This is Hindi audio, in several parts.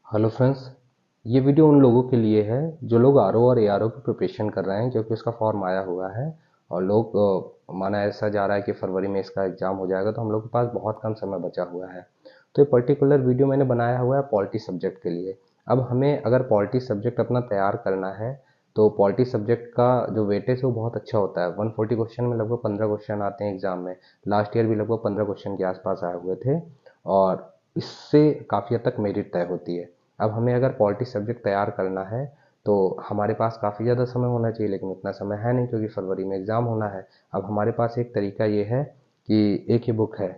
Hello friends. ये वीडियो उन लोगों के लिए है जो लोग आरओ और एआरओ की प्रिपरेशन कर रहे हैं, क्योंकि उसका फॉर्म आया हुआ है और माना ऐसा जा रहा है कि फरवरी में इसका एग्ज़ाम हो जाएगा, तो हम लोग के पास बहुत कम समय बचा हुआ है। तो ये पर्टिकुलर वीडियो मैंने बनाया हुआ है पॉलिटी सब्जेक्ट के लिए। अब हमें अगर पॉलिटी सब्जेक्ट अपना तैयार करना है तो पॉलिटी सब्जेक्ट का जो वेटेज है वो बहुत अच्छा होता है। 140 क्वेश्चन में लगभग 15 क्वेश्चन आते हैं एग्जाम में। लास्ट ईयर भी लगभग 15 क्वेश्चन के आसपास आए हुए थे और इससे काफ़ी हद तक मेरिट तय होती है। अब हमें अगर पॉलिटी सब्जेक्ट तैयार करना है तो हमारे पास काफ़ी ज़्यादा समय होना चाहिए, लेकिन उतना समय है नहीं क्योंकि फरवरी में एग्ज़ाम होना है। अब हमारे पास एक तरीका ये है कि एक ही बुक है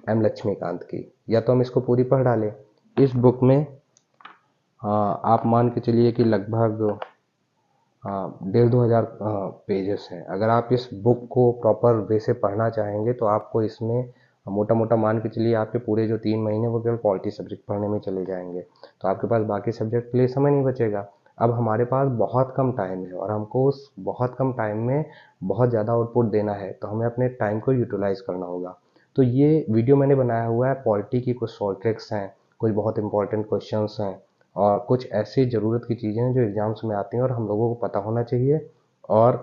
एम लक्ष्मीकांत की, या तो हम इसको पूरी पढ़ डालें। इस बुक में आप मान के चलिए कि लगभग 1,500-2,000 पेजेस हैं। अगर आप इस बुक को प्रॉपर वे से पढ़ना चाहेंगे तो आपको इसमें मोटा मोटा मान के चलिए आपके पूरे जो 3 महीने वो केवल पॉलिटी सब्जेक्ट पढ़ने में चले जाएंगे, तो आपके पास बाकी सब्जेक्ट के लिए समय नहीं बचेगा। अब हमारे पास बहुत कम टाइम है और हमको उस बहुत कम टाइम में बहुत ज़्यादा आउटपुट देना है, तो हमें अपने टाइम को यूटिलाइज करना होगा। तो ये वीडियो मैंने बनाया हुआ है, पॉलिटी की कुछ शॉर्ट ट्रिक्स हैं, कुछ बहुत इंपॉर्टेंट क्वेश्चंस हैं और कुछ ऐसी ज़रूरत की चीज़ें हैं जो एग्ज़ाम्स में आती हैं और हम लोगों को पता होना चाहिए। और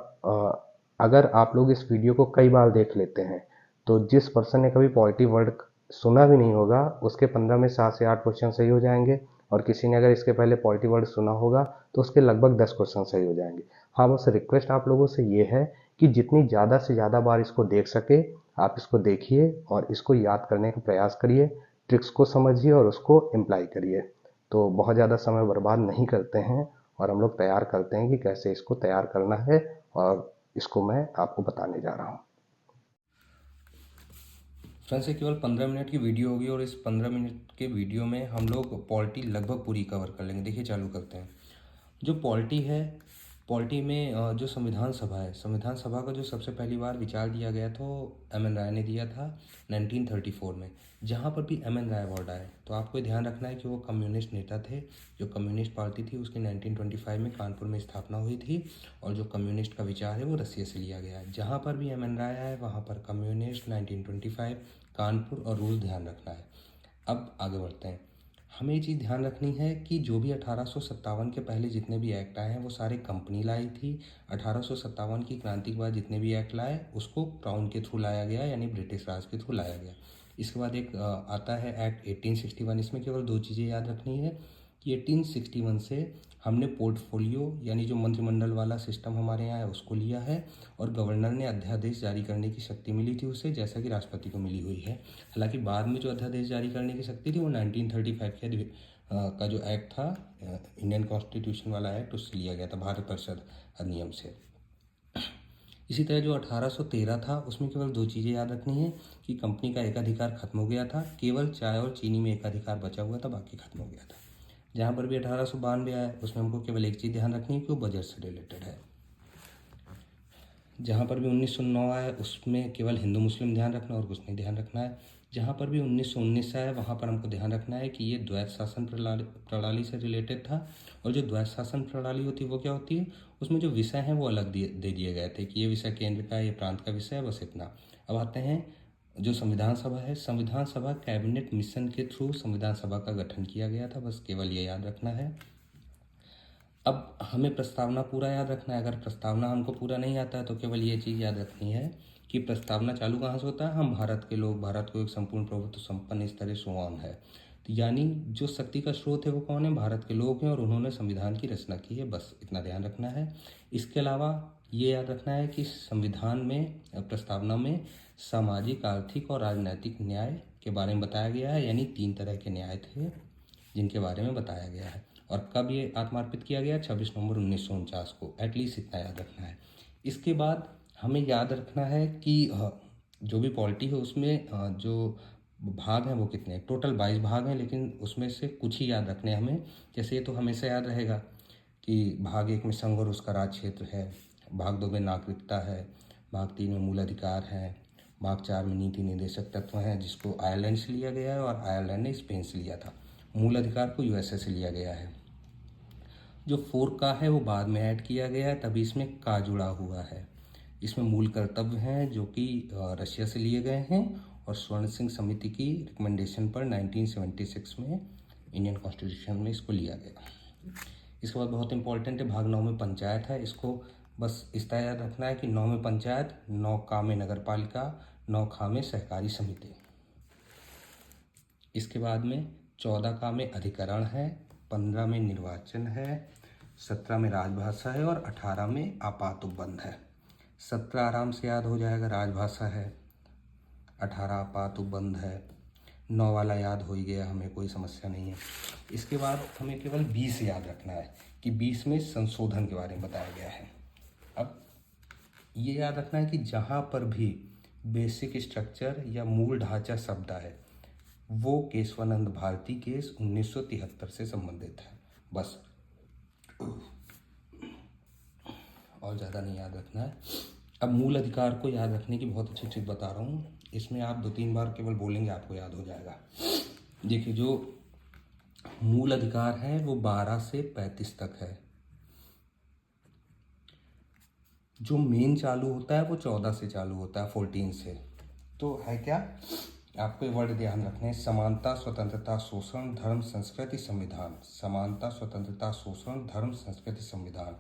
अगर आप लोग इस वीडियो को कई बार देख लेते हैं तो जिस पर्सन ने कभी पॉलिटी वर्ड सुना भी नहीं होगा उसके 15 में 7 से 8 क्वेश्चन सही हो जाएंगे, और किसी ने अगर इसके पहले पॉलिटी वर्ड सुना होगा तो उसके लगभग 10 क्वेश्चन सही हो जाएंगे। हाँ, बस रिक्वेस्ट आप लोगों से ये है कि जितनी ज़्यादा से ज़्यादा बार इसको देख सके आप इसको देखिए और इसको याद करने का प्रयास करिए, ट्रिक्स को समझिए और उसको इम्प्लाई करिए। तो बहुत ज़्यादा समय बर्बाद नहीं करते हैं और हम लोग तैयार करते हैं कि कैसे इसको तैयार करना है, और इसको मैं आपको बताने जा रहा हूँ। फ्रेंड्स, ये केवल 15 मिनट की वीडियो होगी और इस 15 मिनट के वीडियो में हम लोग पॉलिटी लगभग पूरी कवर कर लेंगे। देखिए, चालू करते हैं। जो पॉलिटी है, पॉलिटी में जो संविधान सभा है, संविधान सभा का जो सबसे पहली बार विचार दिया गया था वो एम एन राय ने दिया था 1934 में। जहाँ पर भी एम एन राय वर्ड आए तो आपको ध्यान रखना है कि वो कम्युनिस्ट नेता थे। जो कम्युनिस्ट पार्टी थी उसकी 1925 में कानपुर में स्थापना हुई थी और जो कम्युनिस्ट का विचार है वो रसिया से लिया गया है। जहाँ पर भी एम एन राय आए वहाँ पर कम्युनिस्ट, 1925, कानपुर और रूस ध्यान रखना है। अब आगे बढ़ते हैं। हमें ये चीज़ ध्यान रखनी है कि जो भी 1857 के पहले जितने भी एक्ट आए हैं वो सारे कंपनी लाई थी। 1857 की क्रांति के बाद जितने भी एक्ट लाए उसको क्राउन के थ्रू लाया गया, यानी ब्रिटिश राज के थ्रू लाया गया। इसके बाद एक आता है एक्ट 1861। इसमें केवल दो चीज़ें याद रखनी है कि 1861 से हमने पोर्टफोलियो यानी जो मंत्रिमंडल वाला सिस्टम हमारे यहाँ है उसको लिया है, और गवर्नर ने अध्यादेश जारी करने की शक्ति मिली थी उसे, जैसा कि राष्ट्रपति को मिली हुई है। हालांकि बाद में जो अध्यादेश जारी करने की शक्ति थी वो 1935 का जो एक्ट था, इंडियन कॉन्स्टिट्यूशन वाला एक्ट, उससे लिया गया था, भारत परिषद अधिनियम से। इसी तरह जो 1813 था उसमें केवल दो चीज़ें याद रखनी है कि कंपनी का एक अधिकार खत्म हो गया था, केवल चाय और चीनी में एक अधिकार बचा हुआ था, बाकी खत्म हो गया था। जहाँ पर भी 1892 आया उसमें हमको केवल एक चीज़ ध्यान रखनी है कि वो बजट से रिलेटेड है। जहाँ पर भी 1909 आया उसमें केवल हिंदू मुस्लिम ध्यान रखना और कुछ नहीं ध्यान रखना है। जहाँ पर भी 1919 आया वहाँ पर हमको ध्यान रखना है कि ये द्वैत शासन प्रणाली से रिलेटेड था। और जो द्वैत शासन प्रणाली होती है वो क्या होती है, उसमें जो विषय हैं वो अलग दे दिए गए थे कि ये विषय केंद्र का है, ये प्रांत का विषय है, बस इतना। अब आते हैं जो संविधान सभा है। संविधान सभा कैबिनेट मिशन के थ्रू संविधान सभा का गठन किया गया था, बस केवल ये याद रखना है। अब हमें प्रस्तावना पूरा याद रखना है। अगर प्रस्तावना हमको पूरा नहीं आता है तो केवल ये चीज़ याद रखनी है कि प्रस्तावना चालू कहाँ से होता है, हम भारत के लोग, भारत को एक संपूर्ण प्रभुत्व संपन्न इस तरह सो ऑन है। तो यानी जो शक्ति का स्रोत है वो कौन है, भारत के लोग हैं और उन्होंने संविधान की रचना की है, बस इतना ध्यान रखना है। इसके अलावा ये याद रखना है कि संविधान में, प्रस्तावना में सामाजिक, आर्थिक और राजनैतिक न्याय के बारे में बताया गया है, यानी 3 तरह के न्याय थे जिनके बारे में बताया गया है। और कब ये आत्मार्पित किया गया, 26 नवंबर 1949 को। एटलीस्ट इतना याद रखना है। इसके बाद हमें याद रखना है कि जो भी पॉलिटी है उसमें जो भाग हैं वो कितने हैं। टोटल 22 भाग हैं, लेकिन उसमें से कुछ ही याद रखने हैं हमें। जैसे ये तो हमेशा याद रहेगा कि भाग 1 में संघ और उसका राज क्षेत्र है, भाग 2 में नागरिकता है, भाग 3 में मूल अधिकार है, भाग 4 में नीति निर्देशक तत्व हैं जिसको आयरलैंड से लिया गया है और आयरलैंड ने स्पेन से लिया था। मूल अधिकार को यूएसए से लिया गया है। जो 4 का है वो बाद में ऐड किया गया है, तभी इसमें का जुड़ा हुआ है। इसमें मूल कर्तव्य हैं जो कि रशिया से लिए गए हैं और स्वर्ण सिंह समिति की रिकमेंडेशन पर 1976 में इंडियन कॉन्स्टिट्यूशन में इसको लिया गया। इसके बाद बहुत इंपॉर्टेंट है, भाग 9 में पंचायत है। इसको बस इस तरह याद रखना है कि 9 में पंचायत, 9 का में नगर पालिका, 9 खा में सहकारी समिति। इसके बाद में 14 का में अधिकरण है, 15 में निर्वाचन है, 17 में राजभाषा है और 18 में आपात उपबंध है। 17 आराम से याद हो जाएगा, राजभाषा है, 18 आपात उपबंध है, 9 वाला याद हो ही गया, हमें कोई समस्या नहीं है। इसके बाद हमें केवल 20 याद रखना है कि 20 में संशोधन के बारे में बताया गया है। अब ये याद रखना है कि जहाँ पर भी बेसिक स्ट्रक्चर या मूल ढांचा शब्द है वो केशवानंद भारती केस 1973 से संबंधित है, बस, और ज़्यादा नहीं याद रखना है। अब मूल अधिकार को याद रखने की बहुत अच्छी चीज़ बता रहा हूँ, इसमें आप 2-3 बार केवल बोलेंगे आपको याद हो जाएगा। देखिए, जो मूल अधिकार है वो 12 से 35 तक है, जो मेन चालू होता है वो 14 से चालू होता है, 14 से। तो है क्या, आपको ये वर्ड ध्यान रखने हैं, समानता, स्वतंत्रता, शोषण, धर्म, संस्कृति, संविधान। समानता, स्वतंत्रता, शोषण, धर्म, संस्कृति, संविधान।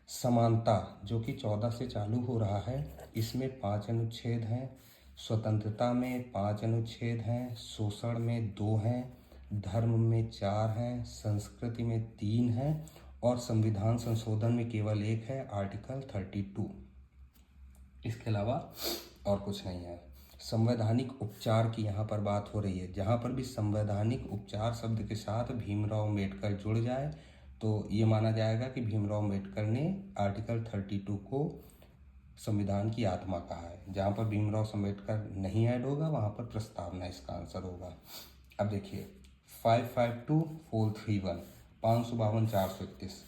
समानता जो कि 14 से चालू हो रहा है, इसमें 5 अनुच्छेद हैं, स्वतंत्रता में 5 अनुच्छेद हैं, शोषण में 2 हैं, धर्म में 4 हैं, संस्कृति में 3 हैं और संविधान संशोधन में केवल 1 है, आर्टिकल 32। इसके अलावा और कुछ नहीं है। संवैधानिक उपचार की यहाँ पर बात हो रही है, जहाँ पर भी संवैधानिक उपचार शब्द के साथ भीमराव अम्बेडकर जुड़ जाए तो ये माना जाएगा कि भीमराव अम्बेडकर ने आर्टिकल 32 को संविधान की आत्मा कहा है। जहाँ पर भीमराव अम्बेडकर नहीं ऐड होगा वहाँ पर प्रस्तावना इसका आंसर होगा। अब देखिए 552-431, 552-431,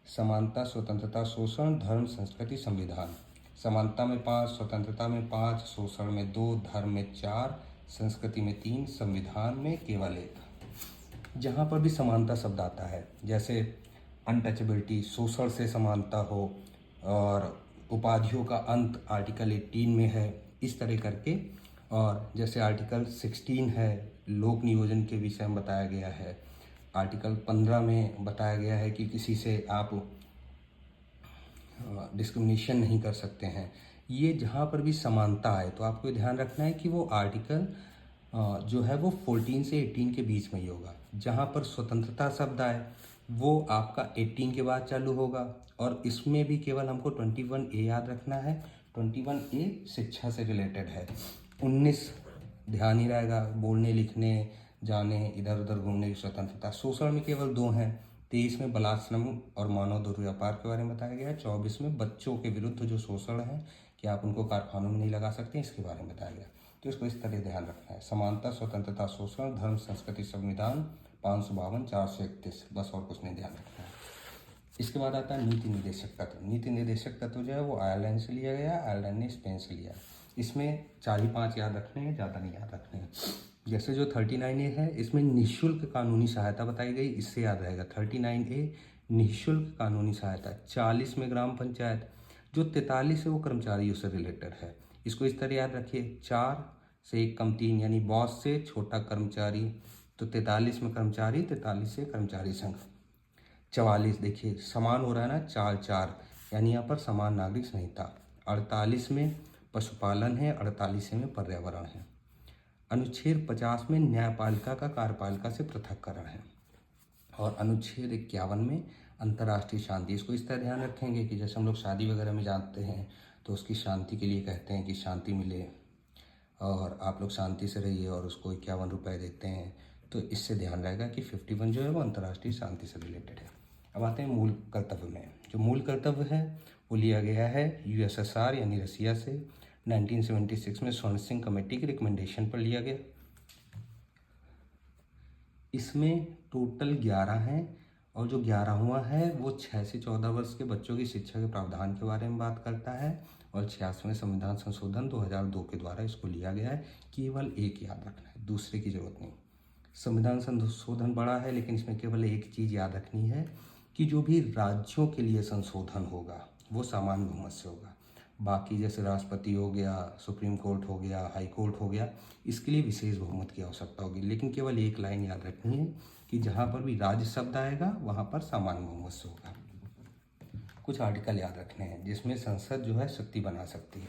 समानता, स्वतंत्रता, शोषण, धर्म, संस्कृति, संविधान। समानता में 5, स्वतंत्रता में 5, शोषण में 2, धर्म में 4, संस्कृति में 3, संविधान में केवल 1। जहाँ पर भी समानता शब्द आता है, जैसे अनटचेबिलिटी, शोषण से समानता हो, और उपाधियों का अंत आर्टिकल 18 में है, इस तरह करके। और जैसे आर्टिकल 16 है, लोक नियोजन के विषय में बताया गया है। आर्टिकल 15 में बताया गया है कि किसी से आप डिस्क्रिमिनेशन नहीं कर सकते हैं। ये जहाँ पर भी समानता है तो आपको ध्यान रखना है कि वो आर्टिकल जो है वो 14 से 18 के बीच में ही होगा। जहाँ पर स्वतंत्रता शब्द आए वो आपका 18 के बाद चालू होगा, और इसमें भी केवल हमको 21A याद रखना है। 21A शिक्षा से रिलेटेड है। 19 ध्यान ही रहेगा, बोलने, लिखने, जाने, इधर उधर घूमने की स्वतंत्रता। शोषण में केवल 2 हैं। 23 में बलात्श्रम और मानव दुर्व्यापार के बारे में बताया गया है। 24 में बच्चों के विरुद्ध जो शोषण है कि आप उनको कारखानों में नहीं लगा सकते, इसके बारे में बताया गया। तो इसको इस तरह ध्यान रखना है, समानता, स्वतंत्रता, शोषण, धर्म, संस्कृति, संविधान, 552-431, बस, और कुछ नहीं ध्यान रखना है। इसके बाद आता है नीति निर्देशक तत्व। नीति निर्देशक तत्व जो है वो आयरलैंड से लिया गया, आयरलैंड ने स्पेन से लिया। इसमें 4 ही 5 याद रखने हैं, ज़्यादा नहीं याद रखने हैं। जैसे जो 39A है, इसमें निःशुल्क कानूनी सहायता बताई गई, इससे याद रहेगा। 39A निःशुल्क कानूनी सहायता। 40 में ग्राम पंचायत, जो 43 है वो कर्मचारियों से रिलेटेड है, इसको इस तरह याद रखिए। 4 से 1 कम 3 यानी बॉस से छोटा कर्मचारी, तो 43 में कर्मचारी, 43 से कर्मचारी संघ। 44 देखिए समान हो रहा है ना, 4-4 यानी यहाँ पर समान नागरिक संहिता। 48 में पशुपालन है, 48 में पर्यावरण है। अनुच्छेद 50 में न्यायपालिका का कार्यपालिका से पृथक्करण है, और अनुच्छेद 51 में अंतर्राष्ट्रीय शांति। इसको इस तरह ध्यान रखेंगे कि जैसे हम लोग शादी वगैरह में जानते हैं तो उसकी शांति के लिए कहते हैं कि शांति मिले और आप लोग शांति से रहिए, और उसको 51 रुपये देते हैं। तो इससे ध्यान रहेगा कि 51 जो है वो अंतर्राष्ट्रीय शांति से रिलेटेड है। अब आते हैं मूल कर्तव्य में। जो मूल कर्तव्य है वो लिया गया है USSR यानी रसिया से। 1976 में स्वर्ण सिंह कमेटी की रिकमेंडेशन पर लिया गया। इसमें टोटल 11 हैं, और जो 11वां है वो 6 से 14 वर्ष के बच्चों की शिक्षा के प्रावधान के बारे में बात करता है, और 86वें संविधान संशोधन 2002 के द्वारा इसको लिया गया है। केवल एक याद रखना है, दूसरे की जरूरत नहीं। संविधान संशोधन बड़ा है, लेकिन इसमें केवल एक चीज़ याद रखनी है कि जो भी राज्यों के लिए संशोधन होगा वो सामान्य बहुमत से होगा। बाकी जैसे राष्ट्रपति हो गया, सुप्रीम कोर्ट हो गया, हाई कोर्ट हो गया, इसके लिए विशेष बहुमत की आवश्यकता होगी। लेकिन केवल एक लाइन याद रखनी है कि जहाँ पर भी राज्य शब्द आएगा वहाँ पर सामान्य बहुमत से होगा। कुछ आर्टिकल याद रखने हैं जिसमें संसद जो है शक्ति बना सकती है,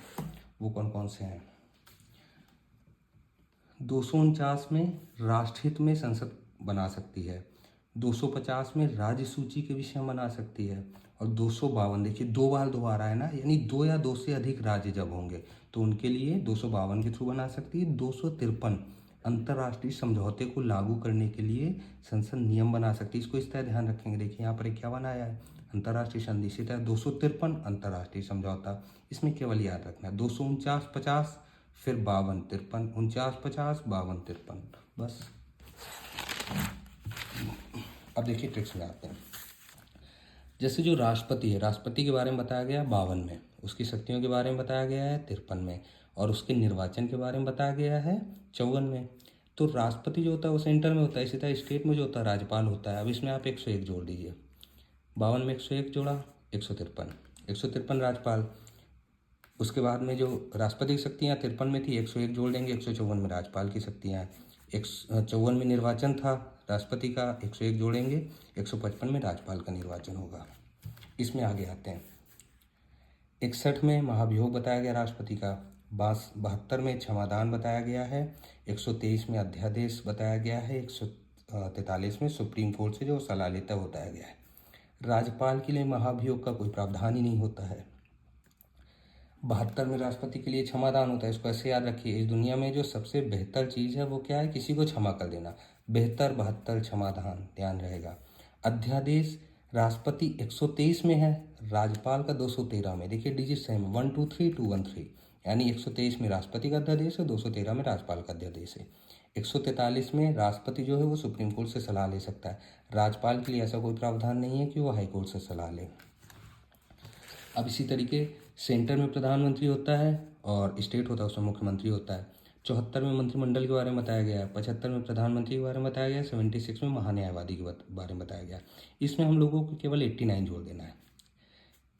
वो कौन कौन से हैं। 249 में राष्ट्रहित में संसद बना सकती है, 250 में राज्य सूची के विषय बना सकती है, और 252, देखिए 2 बार दोबारा है ना, यानी 2 या 2 से अधिक राज्य जब होंगे तो उनके लिए 252 के थ्रू बना सकती है। 253 अंतर्राष्ट्रीय समझौते को लागू करने के लिए संसद नियम बना सकती है। इसको इस तरह ध्यान रखेंगे, देखिए यहाँ पर एक क्या बनाया है, अंतर्राष्ट्रीय संधि, इसी तरह 253 अंतर्राष्ट्रीय समझौता। इसमें केवल याद रखना है 249 50 फिर 52 53, 49 50 52 53, बस। अब देखिए ट्रिक्स में आते हैं। जैसे जो राष्ट्रपति है, राष्ट्रपति के बारे में बताया गया 52 में, उसकी शक्तियों के बारे में बताया गया है 53 में, और उसके निर्वाचन के बारे में बताया गया है 54 में। तो राष्ट्रपति जो होता है वो सेंटर में होता है, इसी तरह स्टेट में जो होता है राज्यपाल होता है। अब इसमें आप 101 जोड़ दीजिए, 52 में 101 जोड़ा 153, 153 राज्यपाल। उसके बाद में जो राष्ट्रपति की शक्तियाँ 53 में थी, 101 जोड़ देंगे, 154 में राज्यपाल की शक्तियाँ, 54 में निर्वाचन था राष्ट्रपति का, 101 जोड़ेंगे, 155 में राज्यपाल का निर्वाचन होगा। इसमें आगे आते हैं। 61 में महाभियोग बताया गया राष्ट्रपति का, 72 में क्षमादान बताया गया है, 123 में अध्यादेश बताया गया है, 143 में सुप्रीम कोर्ट से जो सलाह लेता है बताया गया है। राज्यपाल के लिए महाभियोग का कोई प्रावधान ही नहीं होता है। 72 में राष्ट्रपति के लिए क्षमादान होता है। इसको ऐसे याद रखिए, इस दुनिया में जो सबसे बेहतर चीज़ है वो क्या है, किसी को क्षमा कर देना, बेहतर 72 क्षमादान, ध्यान रहेगा। अध्यादेश राष्ट्रपति 123 में है, राज्यपाल का 213 में, देखिए डिजिट सेम 123 213, यानी 123 में राष्ट्रपति का अध्यादेश है, 213 में राज्यपाल का अध्यादेश है। 143 में राष्ट्रपति जो है वो सुप्रीम कोर्ट से सलाह ले सकता है, राज्यपाल के लिए ऐसा कोई प्रावधान नहीं है कि वो हाई कोर्ट से सलाह ले। अब इसी तरीके सेंटर में प्रधानमंत्री होता है और स्टेट होता है उसमें मुख्यमंत्री होता है। 74 में मंत्रिमंडल के बारे में बताया गया है, 75 में प्रधानमंत्री के बारे में बताया गया है, 76 में महान्यायवादी के बारे में बताया गया है। इसमें हम लोगों को केवल 89 जोड़ देना है।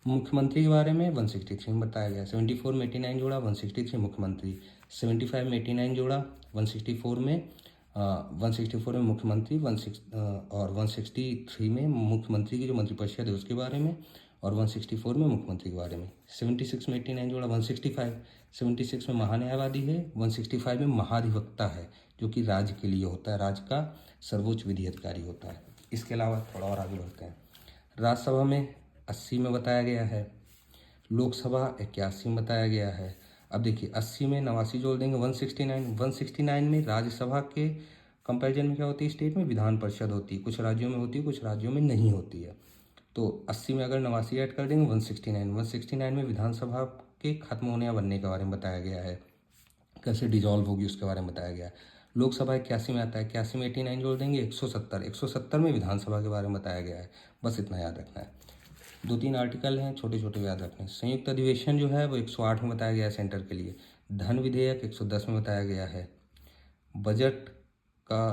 मुख्यमंत्री के बारे में 163 में बताया गया, 74 में 89 जोड़ा, 163 मुख्यमंत्री, 75 में 89 जोड़ा, 164 में 164 में मुख्यमंत्री, और 163 में मुख्यमंत्री की जो मंत्रिपरिषद है उसके बारे में, और 164 में मुख्यमंत्री के बारे में। 76 में 89 जोड़ा, 165, 76 में महान्यायवादी है, 165 में महाधिवक्ता है जो कि राज्य के लिए होता है, राज्य का सर्वोच्च विधि अधिकारी होता है। इसके अलावा थोड़ा और आगे बढ़ते हैं। राज्यसभा में 80 में बताया गया है, लोकसभा 81 में बताया गया है। अब देखिए 80 में 89 जोड़ देंगे, 169 में राज्यसभा के कंपैरिजन में क्या होती है, स्टेट में विधान परिषद होती है, कुछ राज्यों में होती है कुछ राज्यों में नहीं होती है। तो 80 में अगर 89 ऐड कर देंगे 169 में विधानसभा के खत्म होने या बनने के बारे में बताया गया है, कैसे डिजॉल्व होगी उसके बारे में बताया गया है। लोकसभा 81 में आता है, 81 में 89 जोड़ देंगे, 170 में विधानसभा के बारे में बताया गया है। बस इतना याद रखना है। 2-3 आर्टिकल हैं छोटे छोटे याद रखने। संयुक्त अधिवेशन जो है वो 108 में बताया गया है सेंटर के लिए। धन विधेयक 110 में बताया गया है। बजट का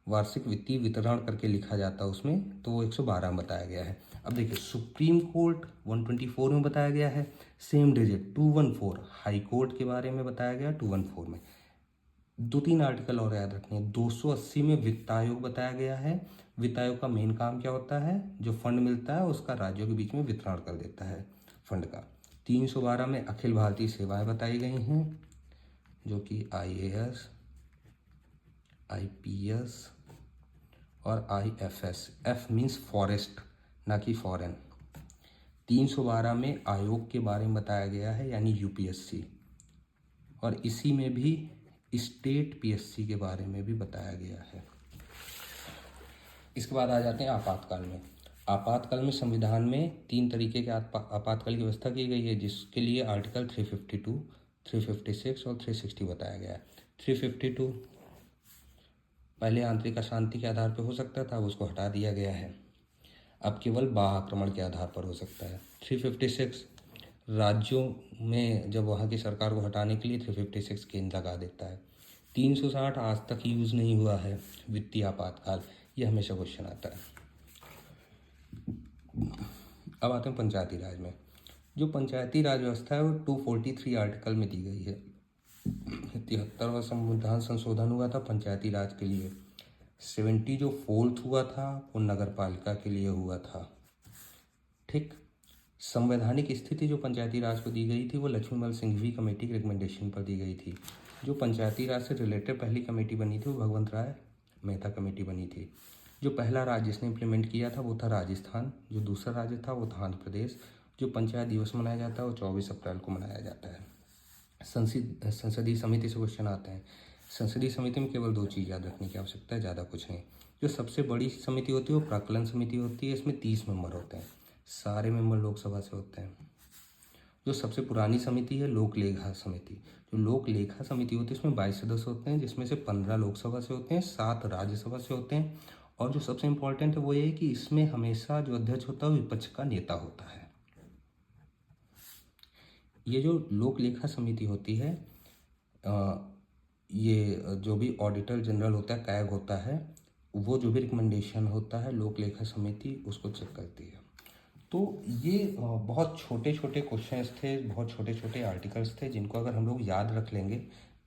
वार्षिक वित्तीय वितरण करके लिखा जाता है उसमें, तो वो 112 में बताया गया है। अब देखिए सुप्रीम कोर्ट 124 में बताया गया है। सेम डिजिट 214 हाई कोर्ट के बारे में बताया गया 214 में। 2-3 आर्टिकल और याद रखने हैं। 280 में वित्त आयोग बताया गया है। वित्त आयोग का मेन काम क्या होता है, जो फंड मिलता है उसका राज्यों के बीच में वितरण कर देता है फंड का। 312 में अखिल भारतीय सेवाएं बताई गई हैं, जो कि IAS, IPS और IFS, F मीन्स फॉरेस्ट ना कि फॉरेन। 312 में आयोग के बारे में बताया गया है यानी UPSC, और इसी में भी स्टेट PSC के बारे में भी बताया गया है। इसके बाद आ जाते हैं आपातकाल में। आपातकाल में संविधान में 3 तरीके के आपातकाल की व्यवस्था की गई है, जिसके लिए आर्टिकल 352, 356 और 360 बताया गया है। 352 पहले आंतरिक अशांति के आधार पर हो सकता था, उसको हटा दिया गया है, अब केवल बाह्य आक्रमण के आधार पर हो सकता है। 356 राज्यों में जब वहाँ की सरकार को हटाने के लिए 356 केंद्र लगा देता है। 360 आज तक यूज़ नहीं हुआ है, वित्तीय आपातकाल, ये हमेशा क्वेश्चन आता है। अब आते हैं पंचायती राज में। जो पंचायती राज व्यवस्था है वो 243 आर्टिकल में दी गई है। 73वां संविधान संशोधन हुआ था पंचायती राज के लिए। 70 जो फोर्थ हुआ था वो नगर पालिका के लिए हुआ था। ठीक। संवैधानिक स्थिति जो पंचायती राज को दी गई थी वो लक्ष्मीमल सिंघवी कमेटी के रिकमेंडेशन पर दी गई थी। जो पंचायती राज से रिलेटेड पहली कमेटी बनी थी वो भगवंत राय मेहता कमेटी बनी थी। जो पहला राज्य जिसने इम्प्लीमेंट किया था वो था राजस्थान। जो दूसरा राज्य था वो था आंध्र प्रदेश। जो पंचायत दिवस मनाया जाता है वो 24 अप्रैल को मनाया जाता है। संसदीय समिति से क्वेश्चन आते हैं। संसदीय समिति में केवल 2 चीज़ याद रखने की आवश्यकता है, ज़्यादा कुछ नहीं। जो सबसे बड़ी समिति होती है वो प्राक्कलन समिति होती है। इसमें 30 मेंबर होते हैं, सारे मेंबर लोकसभा से होते हैं। जो सबसे पुरानी समिति है लोक लेखा समिति। जो लोक लेखा समिति होती है इसमें 22 सदस्य होते हैं, जिसमें से 15 लोकसभा से होते हैं, 7 राज्यसभा से होते हैं। और जो सबसे इम्पोर्टेंट है वो ये है कि इसमें हमेशा जो अध्यक्ष होता है वो विपक्ष का नेता होता है। ये जो लोक लेखा समिति होती है ये जो भी ऑडिटर जनरल होता है, कैग होता है, वो जो भी रिकमेंडेशन होता है लोक लेखा समिति उसको चेक करती है। तो ये बहुत छोटे छोटे क्वेश्चंस थे, बहुत छोटे छोटे आर्टिकल्स थे जिनको अगर हम लोग याद रख लेंगे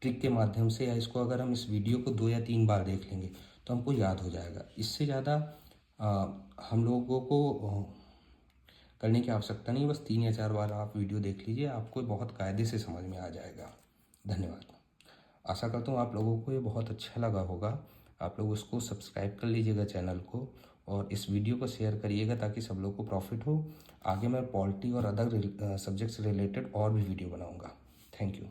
ट्रिक के माध्यम से, या इसको अगर हम इस वीडियो को 2 या 3 बार देख लेंगे तो हमको याद हो जाएगा। इससे ज़्यादा हम लोगों को करने की आवश्यकता नहीं। बस 3 या 4 बार आप वीडियो देख लीजिए, आपको बहुत कायदे से समझ में आ जाएगा। धन्यवाद। आशा करता हूँ आप लोगों को ये बहुत अच्छा लगा होगा। आप लोग उसको सब्सक्राइब कर लीजिएगा चैनल को, और इस वीडियो को शेयर करिएगा ताकि सब लोग को प्रॉफिट हो। आगे मैं पॉलिटी और अदर सब्जेक्ट्स रिलेटेड और भी वीडियो बनाऊंगा। Thank you.